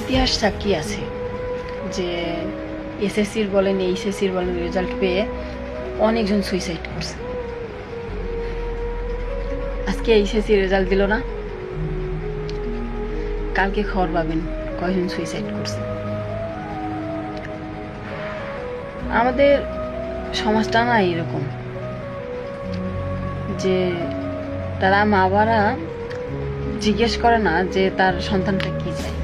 ইতিহাস সাক্ষী আছে যে এসএসসির বলেন এইচএসসির বলেন রেজাল্ট পেয়ে অনেকজন সুইসাইড করছে। আজকে এইচএসসি রেজাল্ট দিল না, কালকে খবর পাবেন কয়জন সুইসাইড করছে। আমাদের সমাজটা না এরকম যে তারা মা বাবারা জিজ্ঞেস করে না যে তার সন্তানটা কি চায়,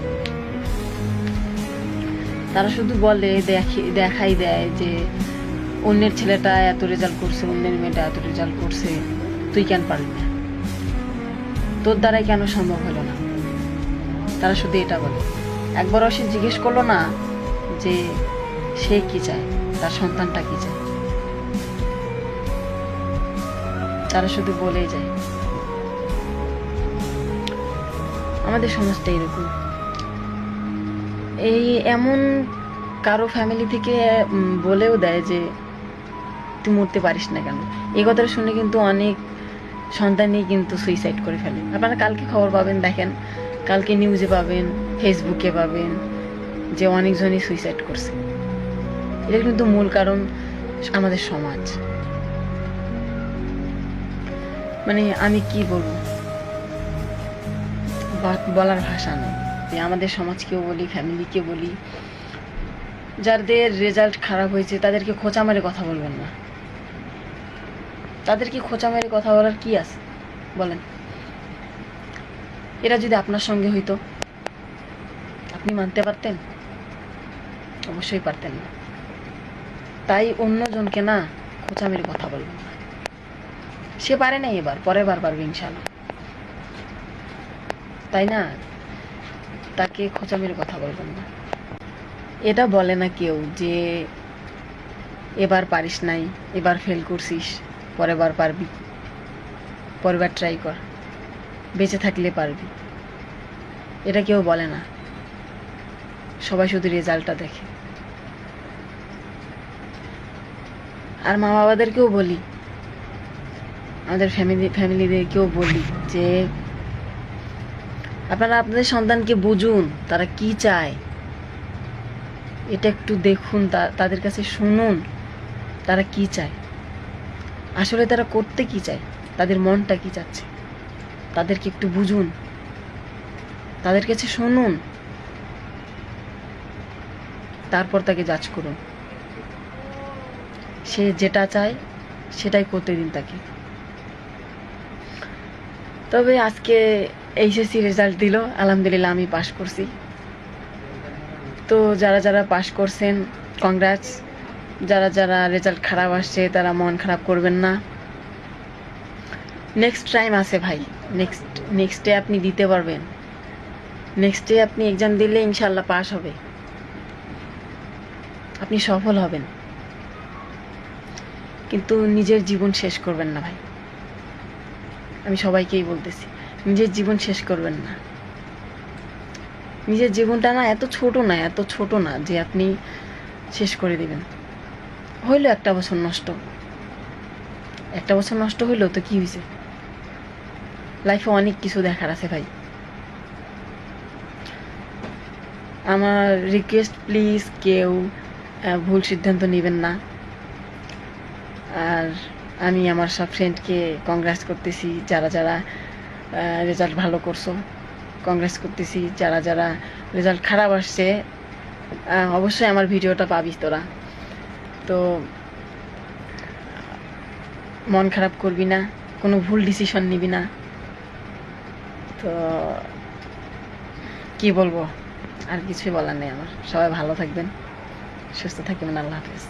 তারা শুধু বলে দেখাই দেয় যে অন্যের ছেলেটা এত রেজাল্ট করছে, অন্যের মেয়েটা এত রেজাল্ট করছে, তুই কেন পারলি না, তোর দ্বারাই কেন সম্ভব হলো না। তারা শুধু এটা বলে। একবারও সে জিজ্ঞেস করলো না যে সে কি চায়, তার সন্তানটা কি চায়। তারা শুধু বলেই যায়। আমাদের সমাজটা এরকম। এই এমন কারো ফ্যামিলি থেকে বলেও দেয় যে তুই মরতে পারিস না কেন। এই কথাটা শুনে কিন্তু অনেক সন্তানই কিন্তু সুইসাইড করে ফেলে। আপনারা কালকে খবর পাবেন, দেখেন কালকে নিউজে পাবেন, ফেসবুকে পাবেন যে অনেকজনই সুইসাইড করছে। এটার কিন্তু মূল কারণ আমাদের সমাজ। মানে আমি কি বলবো, বলার ভাষা নেই। আমাদের সমাজকেও বলি, ফ্যামিলিকে বলি, যাদের রেজাল্ট খারাপ হয়েছে তাদেরকে খোঁচা মেরে কথা বলবেন না। তাদেরকে খোঁচা মেরে কথা বলার কি আছে বলেন? এরা যদি আপনার সঙ্গে হইতো আপনি মানতে পারতেন? অবশ্যই পারতেন না। তাই অন্যজনকে না খোঁচা মেরে কথা বলবেন না। সে পারে না, এবার পরের বার পারবে ইনশাল্লাহ, তাই না? তাকে খোঁচা মেরে কথা বলবেন না। এটা বলে না কেউ যে এবার পারিস নাই, এবার ফেল করছিস, পরের বার পারবি, পরের বার ট্রাই কর, বেঁচে থাকলে পারবি। এটা কেউ বলে না। সবাই শুধু রেজাল্টটা দেখে। আর মা বাবাদেরকেও বলি, আমাদের ফ্যামিলিদেরকেও বলি যে আপনারা আপনাদের সন্তানকে বুঝুন, তারা কি চায়, এটা একটু দেখুন, তাদের কাছে শুনুন তারা কি চায়, আসলে তারা করতে কি চায়, তাদের মনটা কি চাচ্ছে, তাদেরকে একটু বুঝুন, তাদের কাছে শুনুন, তারপর তাকে জাজ করুন। সে যেটা চায় সেটাই করতে দিন তাকে। তবে আজকে এইচএসসি রেজাল্ট দিল, আলহামদুলিল্লাহ আমি পাশ করছি। তো যারা যারা পাশ করছেন কংগ্রাটস। যারা যারা রেজাল্ট খারাপ আসছে তারা মন খারাপ করবেন না। নেক্সট টাইম আছে ভাই, নেক্সটে আপনি দিতে পারবেন। নেক্সটে আপনি এক্সাম দিলে ইনশাল্লাহ পাস হবে, আপনি সফল হবেন। কিন্তু নিজের জীবন শেষ করবেন না ভাই, আমি সবাইকেই বলতেছি, নিজের জীবন শেষ করবেন না। নিজের জীবনটা না এত ছোট না যে আপনি শেষ করে দিবেন। হইলো একটা বছর নষ্ট হইলো তো কি হয়েছে? লাইফে অনেক কিছু দেখার আছে ভাই। আমার রিকোয়েস্ট, প্লিজ কেউ ভুল সিদ্ধান্ত নেবেন না। আর আমি আমার সব ফ্রেন্ডকে কংগ্রেস করতেছি, যারা যারা রেজাল্ট ভালো করছো কংগ্রেস করতেছি। যারা যারা রেজাল্ট খারাপ আসছে অবশ্যই আমার ভিডিওটা পাবি তোরা। তো মন খারাপ করবি না, কোনো ভুল ডিসিশন নিবি না। তো কি বলবো, আর কিছুই বলার নেই আমার। সবাই ভালো থাকবেন, সুস্থ থাকবেন। আল্লাহ হাফেজ।